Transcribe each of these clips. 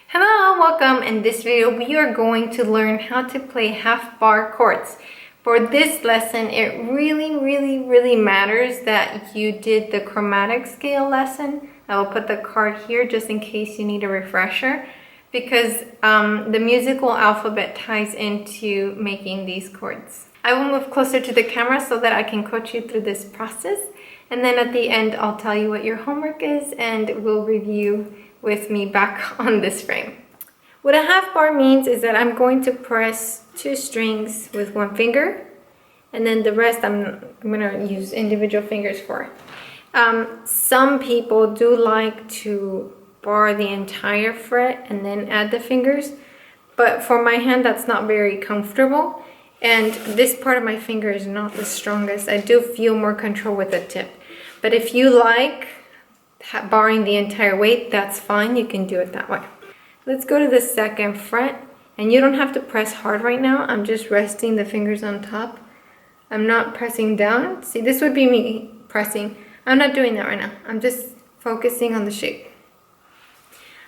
Hello, welcome. In this video, we are going to learn how to play half bar chords. For this lesson, it really matters that you did the chromatic scale lesson. I will put the card here just in case you need a refresher, because the musical alphabet ties into making these chords. I will move closer to the camera so that I can coach you through this process. And then at the end, I'll tell you what your homework is and we'll review with me back on this frame. What a half bar means is that I'm going to press 2 strings with 1 finger, and then the rest I'm going to use individual fingers for. Some people do like to bar the entire fret and then add the fingers, but for my hand that's not very comfortable, and this part of my finger is not the strongest. I do feel more control with the tip, but if you like barring the entire weight, that's fine, you can do it that way. Let's go to the 2nd fret, and you don't have to press hard right now. I'm just resting the fingers on top. I'm not pressing down. See, this would be me pressing. I'm not doing that right now. I'm just focusing on the shape.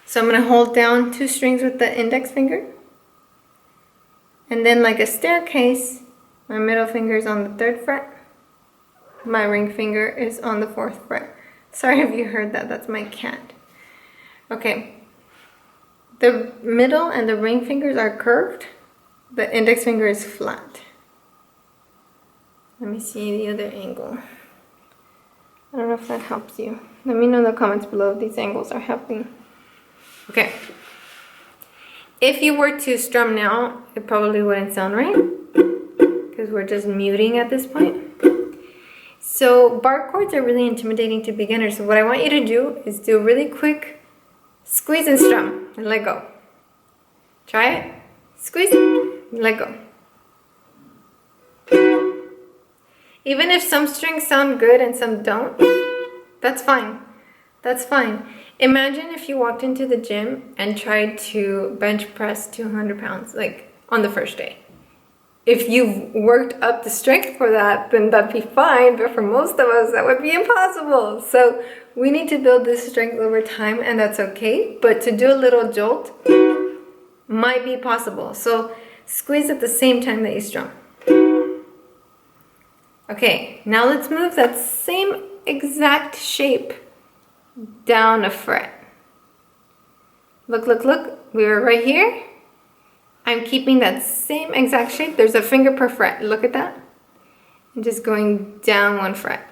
So I'm going to hold down 2 strings with the index finger, and then like a staircase, my middle finger is on the 3rd fret. My ring finger is on the 4th fret. Sorry if you heard that, that's my cat. Okay, the middle and the ring fingers are curved. The index finger is flat. Let me see the other angle. I don't know if that helps you. Let me know in the comments below if these angles are helping. Okay. If you were to strum now, it probably wouldn't sound right, because we're just muting at this point. So bar chords are really intimidating to beginners. So what I want you to do is do a really quick squeeze and strum and let go. Try it. Squeeze, let go. Even if some strings sound good and some don't, that's fine. That's fine. Imagine if you walked into the gym and tried to bench press 200 pounds, like on the first day. If you've worked up the strength for that, then that'd be fine, but for most of us, that would be impossible. So we need to build this strength over time, and that's okay, but to do a little jolt might be possible. So squeeze at the same time that you strum. Okay, now let's move that same exact shape down a fret. Look, we were right here. I'm keeping that same exact shape. There's a finger per fret. Look at that. I'm just going down 1 fret.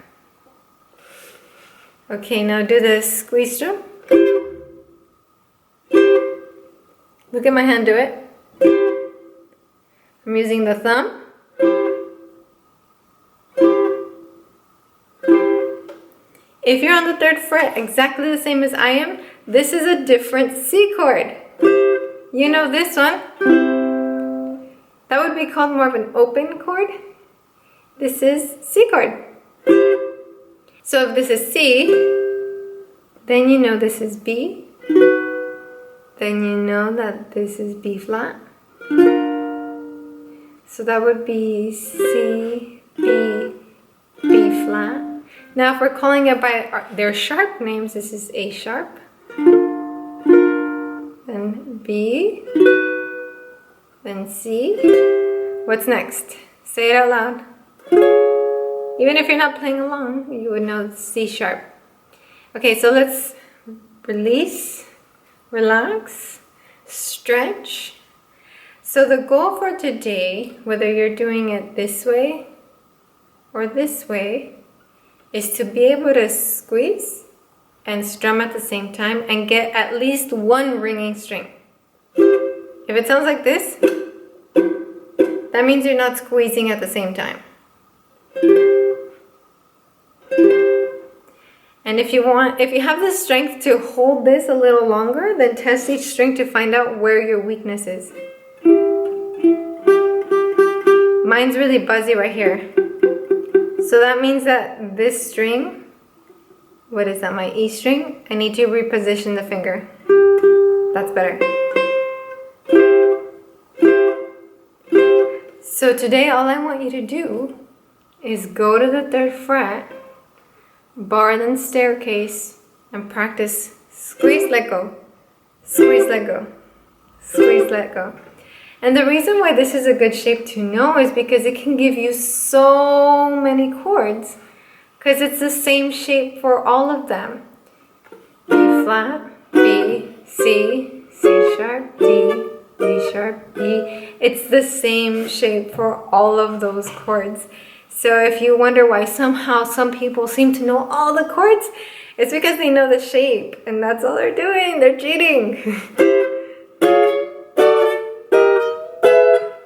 Okay, now do the squeeze strum. Look at my hand do it. I'm using the thumb. If you're on the 3rd fret, exactly the same as I am, this is a different C chord. You know this one. That would be called more of an open chord. This is C chord. So if this is C, then you know this is B. Then you know that this is B flat. So that would be C, B, B flat. Now if we're calling it by their sharp names, this is A sharp. Then B, then C. What's next? Say it out loud. Even if you're not playing along, you would know C sharp. Okay, so let's release, relax, stretch. So the goal for today, whether you're doing it this way or this way, is to be able to squeeze and strum at the same time and get at least 1 ringing string. If it sounds like this, that means you're not squeezing at the same time. And if you have the strength to hold this a little longer, then test each string to find out where your weakness is. Mine's really buzzy right here. So that means that this string, what is that, my E string? I need to reposition the finger. That's better. So today all I want you to do is go to the 3rd fret, bar then staircase, and practice squeeze, let go. squeeze, let go, squeeze, let go. And the reason why this is a good shape to know is because it can give you so many chords, because it's the same shape for all of them. B flat, B, C, C sharp, D, D sharp, E. It's the same shape for all of those chords. So if you wonder why somehow some people seem to know all the chords, it's because they know the shape, and that's all they're doing. They're cheating.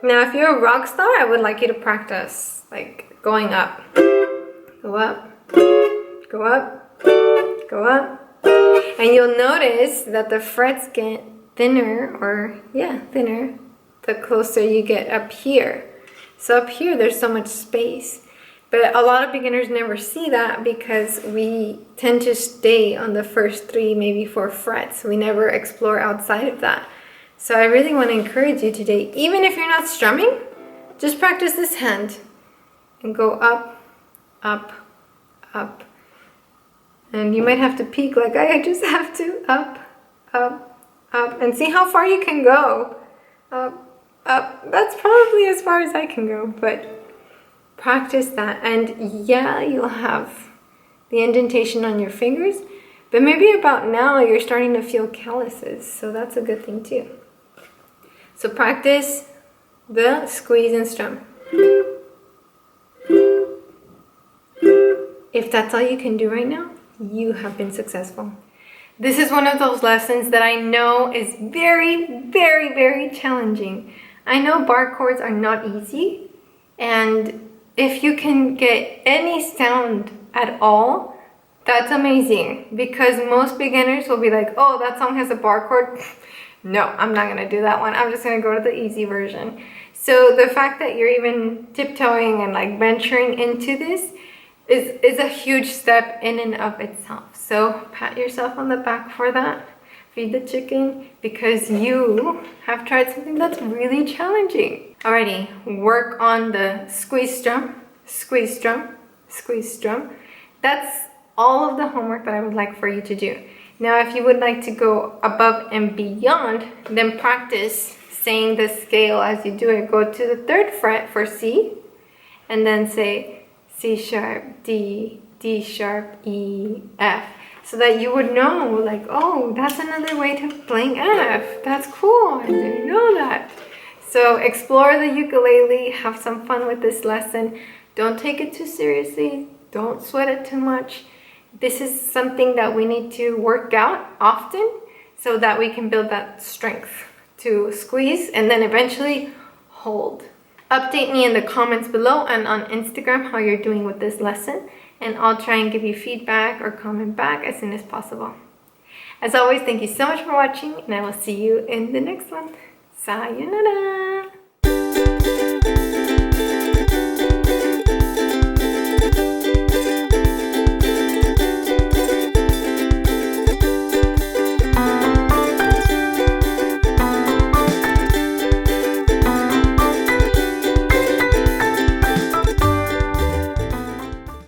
Now, if you're a rock star, I would like you to practice, like going up. Go up, go up, go up. And you'll notice that the frets get thinner, thinner, the closer you get up here. So up here, there's so much space. But a lot of beginners never see that because we tend to stay on the first 3, maybe 4 frets. We never explore outside of that. So I really want to encourage you today, even if you're not strumming, just practice this hand and go up, up, up. And you might have to peek like I just have to, up, up, up, and see how far you can go. Up, up. That's probably as far as I can go, but practice that. And yeah, you'll have the indentation on your fingers, but maybe about now you're starting to feel calluses, so that's a good thing too. So practice the squeeze and strum. If that's all you can do right now, you have been successful. This is one of those lessons that I know is very, very, very challenging. I know bar chords are not easy, and if you can get any sound at all, that's amazing, because most beginners will be like, oh, that song has a bar chord. No, I'm not gonna do that one. I'm just gonna go to the easy version. So the fact that you're even tiptoeing and like venturing into this is a huge step in and of itself. So pat yourself on the back for that. Feed the chicken, because you have tried something that's really challenging. Alrighty, work on the squeeze strum, squeeze strum, squeeze strum. That's all of the homework that I would like for you to do. Now, if you would like to go above and beyond, then practice saying the scale as you do it. Go to the 3rd fret for C, and then say C sharp, D, D sharp, E, F. So that you would know, like, oh, that's another way to playing F. That's cool, I didn't know that. So explore the ukulele, have some fun with this lesson. Don't take it too seriously. Don't sweat it too much. This is something that we need to work out often so that we can build that strength to squeeze and then eventually hold. Update me in the comments below and on Instagram how you're doing with this lesson, and I'll try and give you feedback or comment back as soon as possible. As always, thank you so much for watching, and I will see you in the next one. Sayonara!